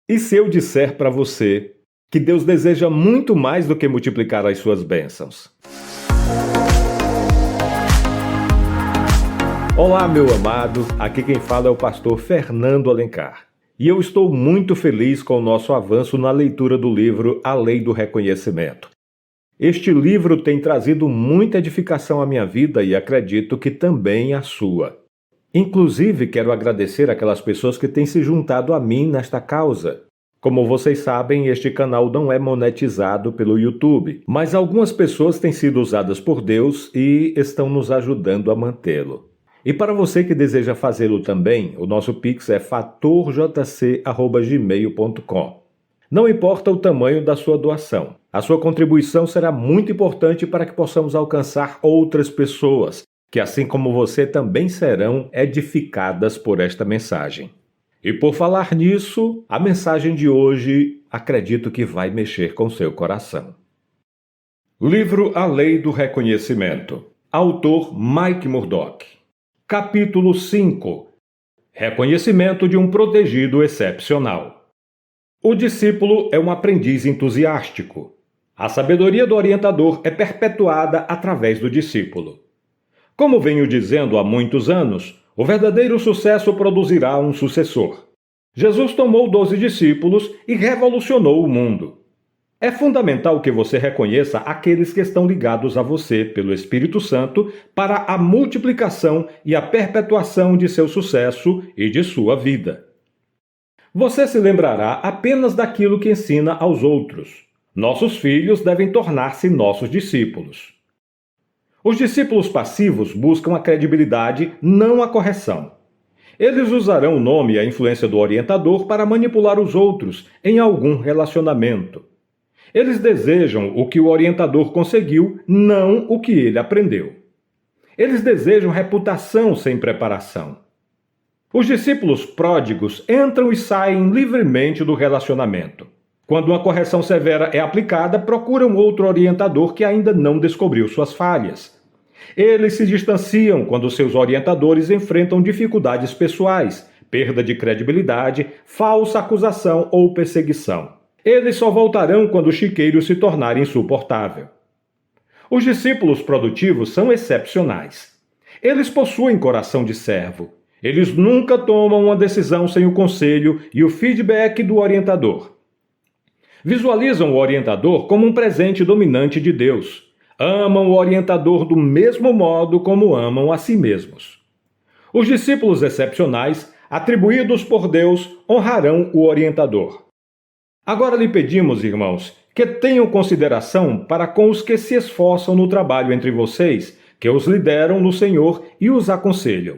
E se eu disser para você que Deus deseja muito mais do que multiplicar as suas bênçãos? Olá, meu amado, aqui quem fala é o pastor Fernando Alencar. E eu estou muito feliz com o nosso avanço na leitura do livro A Lei do Reconhecimento. Este livro tem trazido muita edificação à minha vida e acredito que também à sua. Inclusive, quero agradecer aquelas pessoas que têm se juntado a mim nesta causa. Como vocês sabem, este canal não é monetizado pelo YouTube, mas algumas pessoas têm sido usadas por Deus e estão nos ajudando a mantê-lo. E para você que deseja fazê-lo também, o nosso Pix é fatorjc@gmail.com. Não importa o tamanho da sua doação, a sua contribuição será muito importante para que possamos alcançar outras pessoas, que assim como você também serão edificadas por esta mensagem. E por falar nisso, a mensagem de hoje acredito que vai mexer com seu coração. Livro A Lei do Reconhecimento. Autor Mike Murdock. Capítulo 5. Reconhecimento de um protegido excepcional. O discípulo é um aprendiz entusiástico. A sabedoria do orientador é perpetuada através do discípulo. Como venho dizendo há muitos anos, o verdadeiro sucesso produzirá um sucessor. Jesus tomou 12 discípulos e revolucionou o mundo. É fundamental que você reconheça aqueles que estão ligados a você pelo Espírito Santo para a multiplicação e a perpetuação de seu sucesso e de sua vida. Você se lembrará apenas daquilo que ensina aos outros. Nossos filhos devem tornar-se nossos discípulos. Os discípulos passivos buscam a credibilidade, não a correção. Eles usarão o nome e a influência do orientador para manipular os outros em algum relacionamento. Eles desejam o que o orientador conseguiu, não o que ele aprendeu. Eles desejam reputação sem preparação. Os discípulos pródigos entram e saem livremente do relacionamento. Quando uma correção severa é aplicada, procuram outro orientador que ainda não descobriu suas falhas. Eles se distanciam quando seus orientadores enfrentam dificuldades pessoais, perda de credibilidade, falsa acusação ou perseguição. Eles só voltarão quando o chiqueiro se tornar insuportável. Os discípulos produtivos são excepcionais. Eles possuem coração de servo. Eles nunca tomam uma decisão sem o conselho e o feedback do orientador. Visualizam o orientador como um presente dominante de Deus. Amam o orientador do mesmo modo como amam a si mesmos. Os discípulos excepcionais, atribuídos por Deus, honrarão o orientador. Agora lhe pedimos, irmãos, que tenham consideração para com os que se esforçam no trabalho entre vocês, que os lideram no Senhor e os aconselham.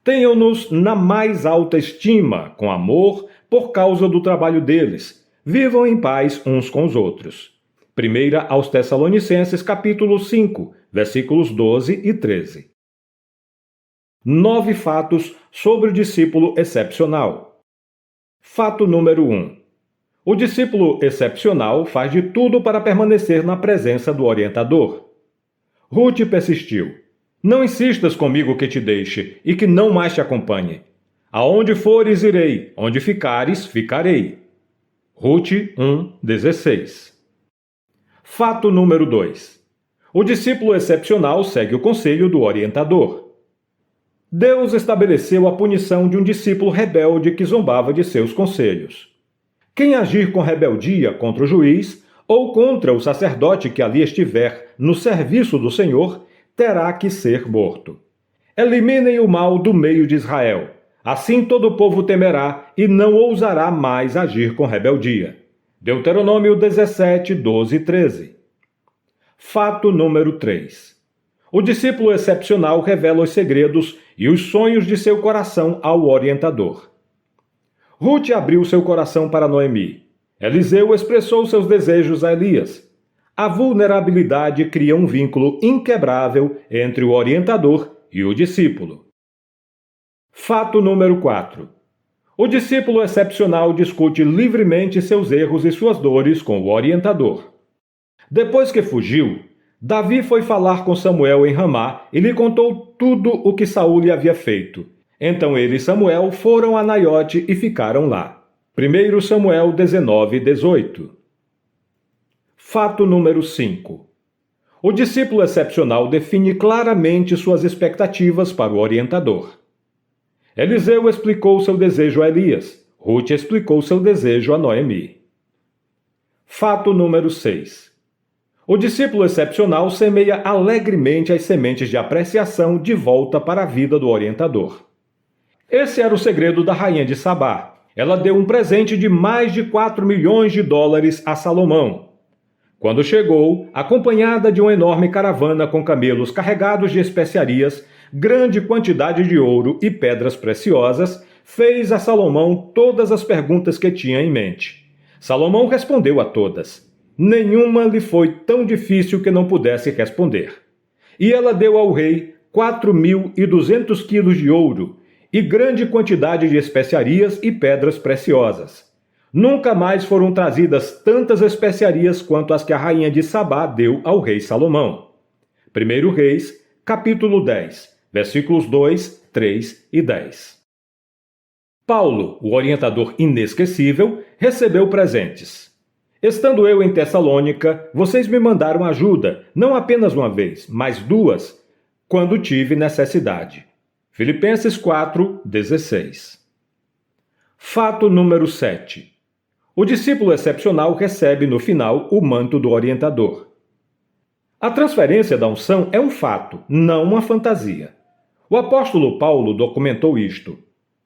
Tenham-nos na mais alta estima, com amor, por causa do trabalho deles. Vivam em paz uns com os outros. 1 aos Tessalonicenses, capítulo 5, versículos 12 e 13. 9 fatos sobre o discípulo excepcional. Fato número 1. O discípulo excepcional faz de tudo para permanecer na presença do orientador. Ruth persistiu. Não insistas comigo que te deixe e que não mais te acompanhe. Aonde fores, irei. Onde ficares, ficarei. Ruth 1:16. Fato número 2. O discípulo excepcional segue o conselho do orientador. Deus estabeleceu a punição de um discípulo rebelde que zombava de seus conselhos. Quem agir com rebeldia contra o juiz ou contra o sacerdote que ali estiver no serviço do Senhor, terá que ser morto. Eliminem o mal do meio de Israel. Assim todo o povo temerá e não ousará mais agir com rebeldia. Deuteronômio 17, 12 e 13. Fato número 3. O discípulo excepcional revela os segredos e os sonhos de seu coração ao orientador. Ruth abriu seu coração para Noemi. Eliseu expressou seus desejos a Elias. A vulnerabilidade cria um vínculo inquebrável entre o orientador e o discípulo. Fato número 4. O discípulo excepcional discute livremente seus erros e suas dores com o orientador. Depois que fugiu, Davi foi falar com Samuel em Ramá e lhe contou tudo o que Saul lhe havia feito. Então ele e Samuel foram a Naiote e ficaram lá. 1 Samuel 19:18. Fato número 5. O discípulo excepcional define claramente suas expectativas para o orientador. Eliseu explicou seu desejo a Elias. Ruth explicou seu desejo a Noemi. Fato número 6. O discípulo excepcional semeia alegremente as sementes de apreciação de volta para a vida do orientador. Esse era o segredo da rainha de Sabá. Ela deu um presente de mais de 4 milhões de dólares a Salomão. Quando chegou, acompanhada de uma enorme caravana com camelos carregados de especiarias, grande quantidade de ouro e pedras preciosas, fez a Salomão todas as perguntas que tinha em mente. Salomão respondeu a todas. Nenhuma lhe foi tão difícil que não pudesse responder. E ela deu ao rei 4.200 quilos de ouro e grande quantidade de especiarias e pedras preciosas. Nunca mais foram trazidas tantas especiarias quanto as que a rainha de Sabá deu ao rei Salomão. 1 Reis, capítulo 10, versículos 2, 3 e 10. Paulo, o orientador inesquecível, recebeu presentes. Estando eu em Tessalônica, vocês me mandaram ajuda, não apenas uma vez, mas 2, quando tive necessidade. Filipenses 4:16. Fato número 7. O discípulo excepcional recebe no final o manto do orientador. A transferência da unção é um fato, não uma fantasia. O apóstolo Paulo documentou isto.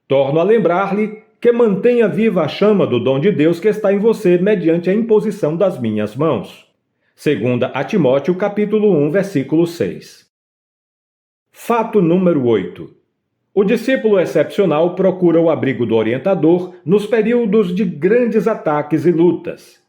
Torno a lembrar-lhe que mantenha viva a chama do dom de Deus que está em você mediante a imposição das minhas mãos. 2 a Timóteo, capítulo 1, versículo 6. Fato número 8. O discípulo excepcional procura o abrigo do orientador nos períodos de grandes ataques e lutas.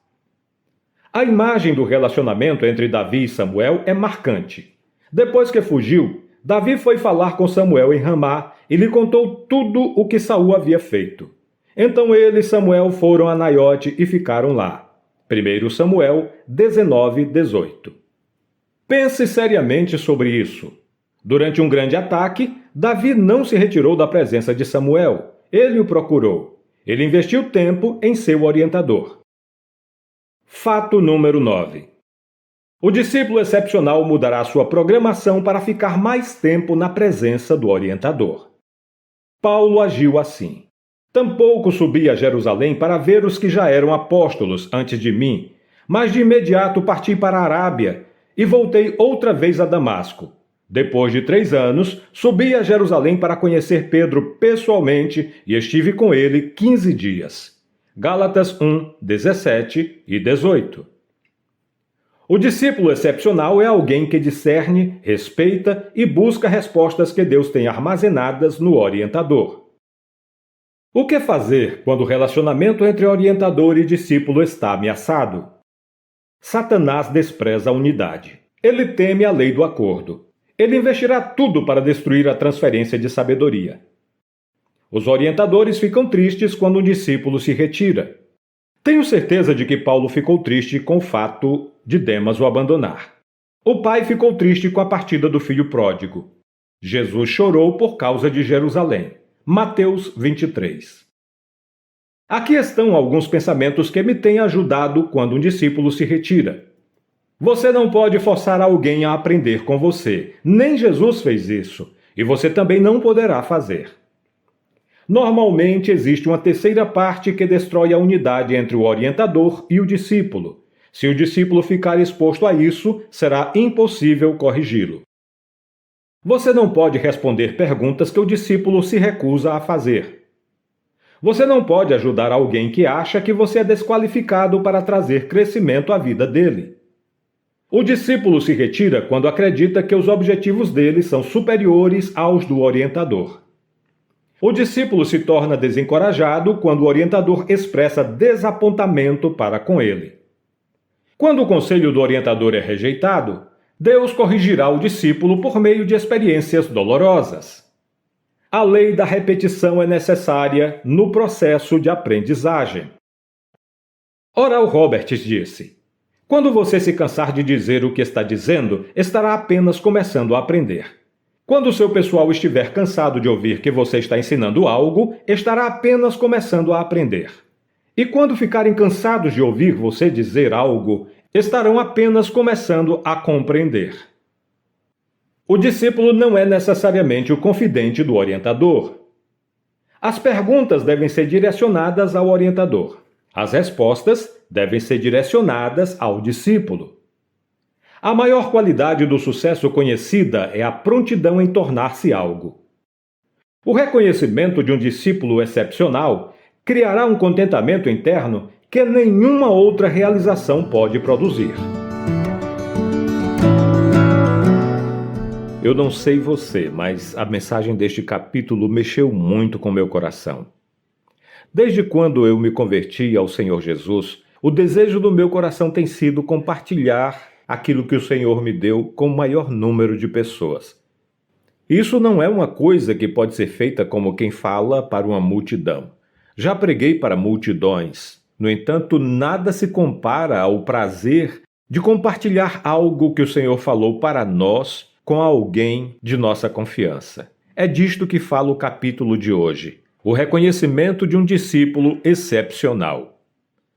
A imagem do relacionamento entre Davi e Samuel é marcante. Depois que fugiu, Davi foi falar com Samuel em Ramá e lhe contou tudo o que Saul havia feito. Então ele e Samuel foram a Naiote e ficaram lá. 1 Samuel 19:18. Pense seriamente sobre isso. Durante um grande ataque, Davi não se retirou da presença de Samuel. Ele o procurou. Ele investiu tempo em seu orientador. Fato número 9. O discípulo excepcional mudará sua programação para ficar mais tempo na presença do orientador. Paulo agiu assim. Tampouco subi a Jerusalém para ver os que já eram apóstolos antes de mim, mas de imediato parti para a Arábia e voltei outra vez a Damasco. Depois de 3 anos, subi a Jerusalém para conhecer Pedro pessoalmente e estive com ele 15 dias. Gálatas 1, 17 e 18. O discípulo excepcional é alguém que discerne, respeita e busca respostas que Deus tem armazenadas no orientador. O que fazer quando o relacionamento entre orientador e discípulo está ameaçado? Satanás despreza a unidade. Ele teme a lei do acordo. Ele investirá tudo para destruir a transferência de sabedoria. Os orientadores ficam tristes quando um discípulo se retira. Tenho certeza de que Paulo ficou triste com o fato de Demas o abandonar. O pai ficou triste com a partida do filho pródigo. Jesus chorou por causa de Jerusalém. Mateus 23. Aqui estão alguns pensamentos que me têm ajudado quando um discípulo se retira. Você não pode forçar alguém a aprender com você. Nem Jesus fez isso. E você também não poderá fazer. Normalmente existe uma terceira parte que destrói a unidade entre o orientador e o discípulo. Se o discípulo ficar exposto a isso, será impossível corrigi-lo. Você não pode responder perguntas que o discípulo se recusa a fazer. Você não pode ajudar alguém que acha que você é desqualificado para trazer crescimento à vida dele. O discípulo se retira quando acredita que os objetivos dele são superiores aos do orientador. O discípulo se torna desencorajado quando o orientador expressa desapontamento para com ele. Quando o conselho do orientador é rejeitado, Deus corrigirá o discípulo por meio de experiências dolorosas. A lei da repetição é necessária no processo de aprendizagem. Oral Roberts disse: quando você se cansar de dizer o que está dizendo, estará apenas começando a aprender. Quando o seu pessoal estiver cansado de ouvir que você está ensinando algo, estará apenas começando a aprender. E quando ficarem cansados de ouvir você dizer algo, estarão apenas começando a compreender. O discípulo não é necessariamente o confidente do orientador. As perguntas devem ser direcionadas ao orientador. As respostas devem ser direcionadas ao discípulo. A maior qualidade do sucesso conhecida é a prontidão em tornar-se algo. O reconhecimento de um discípulo excepcional criará um contentamento interno que nenhuma outra realização pode produzir. Eu não sei você, mas a mensagem deste capítulo mexeu muito com meu coração. Desde quando eu me converti ao Senhor Jesus, o desejo do meu coração tem sido compartilhar aquilo que o Senhor me deu com o maior número de pessoas. Isso não é uma coisa que pode ser feita como quem fala para uma multidão. Já preguei para multidões. No entanto, nada se compara ao prazer de compartilhar algo que o Senhor falou para nós com alguém de nossa confiança. É disto que fala o capítulo de hoje. O reconhecimento de um discípulo excepcional.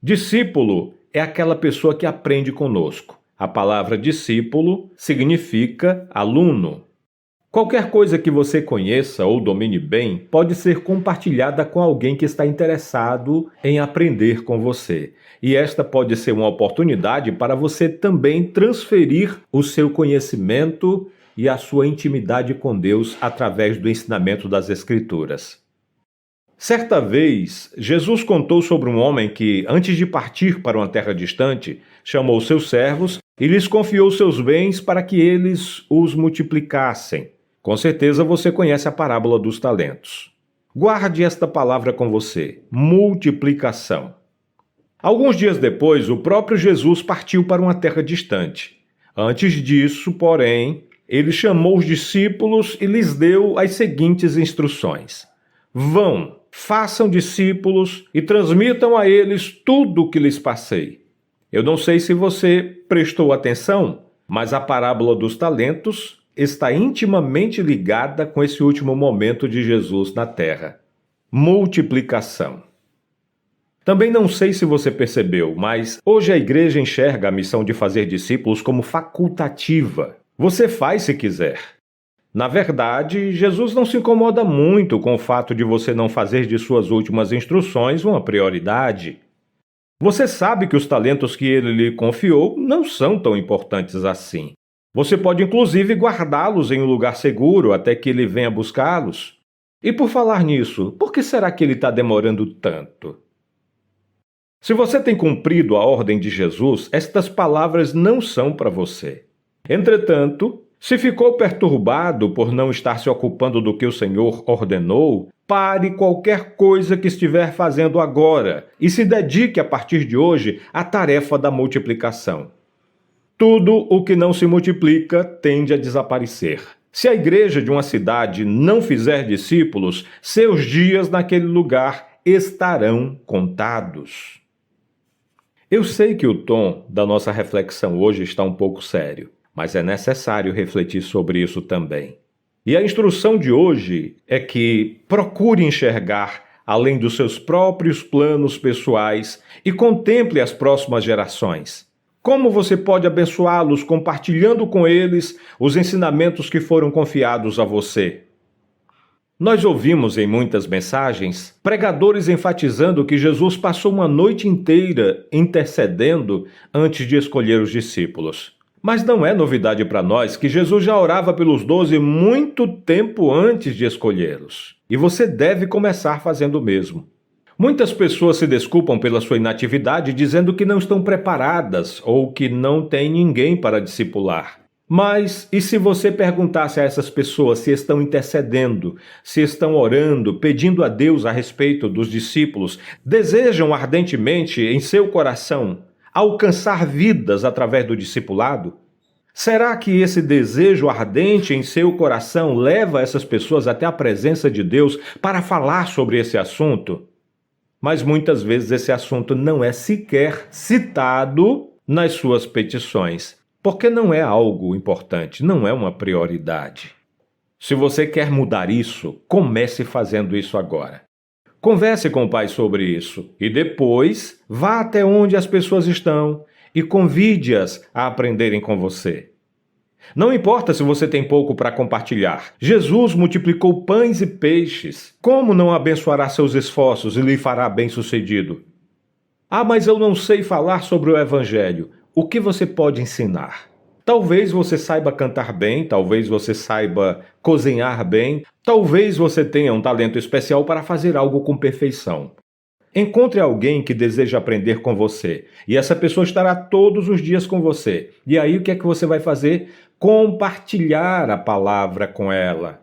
Discípulo é aquela pessoa que aprende conosco. A palavra discípulo significa aluno. Qualquer coisa que você conheça ou domine bem pode ser compartilhada com alguém que está interessado em aprender com você. E esta pode ser uma oportunidade para você também transferir o seu conhecimento e a sua intimidade com Deus através do ensinamento das Escrituras. Certa vez, Jesus contou sobre um homem que, antes de partir para uma terra distante, chamou seus servos e lhes confiou seus bens para que eles os multiplicassem. Com certeza você conhece a parábola dos talentos. Guarde esta palavra com você: multiplicação. Alguns dias depois, o próprio Jesus partiu para uma terra distante. Antes disso, porém, ele chamou os discípulos e lhes deu as seguintes instruções: vão, façam discípulos e transmitam a eles tudo o que lhes passei. Eu não sei se você prestou atenção, mas a parábola dos talentos está intimamente ligada com esse último momento de Jesus na terra. Multiplicação. Também não sei se você percebeu, mas hoje a igreja enxerga a missão de fazer discípulos como facultativa. Você faz se quiser. Na verdade, Jesus não se incomoda muito com o fato de você não fazer de suas últimas instruções uma prioridade. Você sabe que os talentos que ele lhe confiou não são tão importantes assim. Você pode inclusive guardá-los em um lugar seguro até que ele venha buscá-los. E por falar nisso, por que será que ele está demorando tanto? Se você tem cumprido a ordem de Jesus, estas palavras não são para você. Entretanto, se ficou perturbado por não estar se ocupando do que o Senhor ordenou, pare qualquer coisa que estiver fazendo agora e se dedique a partir de hoje à tarefa da multiplicação. Tudo o que não se multiplica tende a desaparecer. Se a igreja de uma cidade não fizer discípulos, seus dias naquele lugar estarão contados. Eu sei que o tom da nossa reflexão hoje está um pouco sério, mas é necessário refletir sobre isso também. E a instrução de hoje é que procure enxergar além dos seus próprios planos pessoais e contemple as próximas gerações. Como você pode abençoá-los compartilhando com eles os ensinamentos que foram confiados a você? Nós ouvimos em muitas mensagens pregadores enfatizando que Jesus passou uma noite inteira intercedendo antes de escolher os discípulos. Mas não é novidade para nós que Jesus já orava pelos 12 muito tempo antes de escolhê-los. E você deve começar fazendo o mesmo. Muitas pessoas se desculpam pela sua inatividade dizendo que não estão preparadas ou que não têm ninguém para discipular. Mas e se você perguntasse a essas pessoas se estão intercedendo, se estão orando, pedindo a Deus a respeito dos discípulos, desejam ardentemente em seu coração alcançar vidas através do discipulado? Será que esse desejo ardente em seu coração leva essas pessoas até a presença de Deus para falar sobre esse assunto? Mas muitas vezes esse assunto não é sequer citado nas suas petições, porque não é algo importante, não é uma prioridade. Se você quer mudar isso, comece fazendo isso agora. Converse com o Pai sobre isso e depois vá até onde as pessoas estão e convide-as a aprenderem com você. Não importa se você tem pouco para compartilhar. Jesus multiplicou pães e peixes. Como não abençoará seus esforços e lhe fará bem-sucedido? Ah, mas eu não sei falar sobre o Evangelho. O que você pode ensinar? Talvez você saiba cantar bem, talvez você saiba cozinhar bem, talvez você tenha um talento especial para fazer algo com perfeição. Encontre alguém que deseja aprender com você, e essa pessoa estará todos os dias com você. E aí o que é que você vai fazer? Compartilhar a palavra com ela.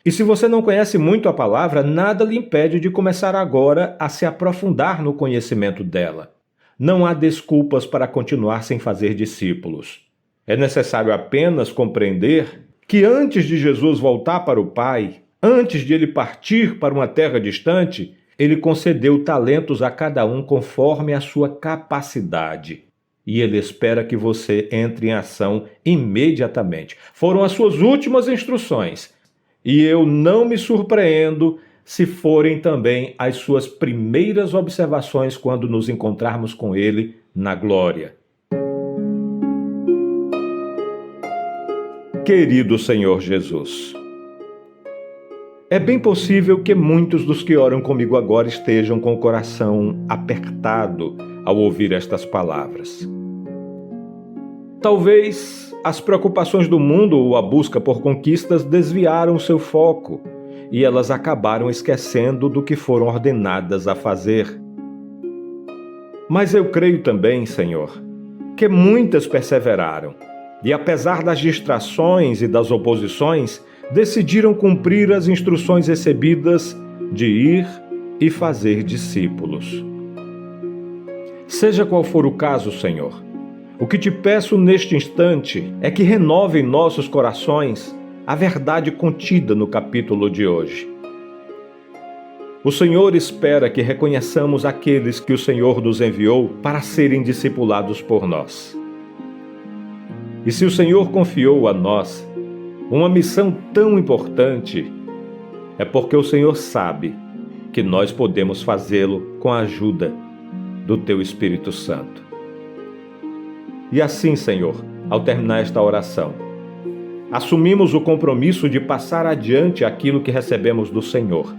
E se você não conhece muito a palavra, nada lhe impede de começar agora a se aprofundar no conhecimento dela. Não há desculpas para continuar sem fazer discípulos. É necessário apenas compreender que antes de Jesus voltar para o Pai, antes de ele partir para uma terra distante, ele concedeu talentos a cada um conforme a sua capacidade. E ele espera que você entre em ação imediatamente. Foram as suas últimas instruções. E eu não me surpreendo se forem também as suas primeiras observações quando nos encontrarmos com ele na glória. Querido Senhor Jesus, é bem possível que muitos dos que oram comigo agora estejam com o coração apertado ao ouvir estas palavras. Talvez as preocupações do mundo ou a busca por conquistas desviaram seu foco e elas acabaram esquecendo do que foram ordenadas a fazer. Mas eu creio também, Senhor, que muitas perseveraram e, apesar das distrações e das oposições, decidiram cumprir as instruções recebidas de ir e fazer discípulos. Seja qual for o caso, Senhor, o que te peço neste instante é que renove em nossos corações a verdade contida no capítulo de hoje. O Senhor espera que reconheçamos aqueles que o Senhor nos enviou para serem discipulados por nós. E se o Senhor confiou a nós uma missão tão importante, é porque o Senhor sabe que nós podemos fazê-lo com a ajuda do Teu Espírito Santo. E assim, Senhor, ao terminar esta oração, assumimos o compromisso de passar adiante aquilo que recebemos do Senhor.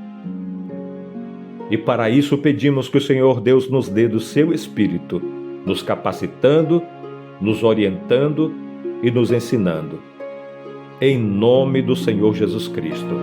E para isso pedimos que o Senhor Deus nos dê do Seu Espírito, nos capacitando, nos orientando e nos ensinando. Em nome do Senhor Jesus Cristo.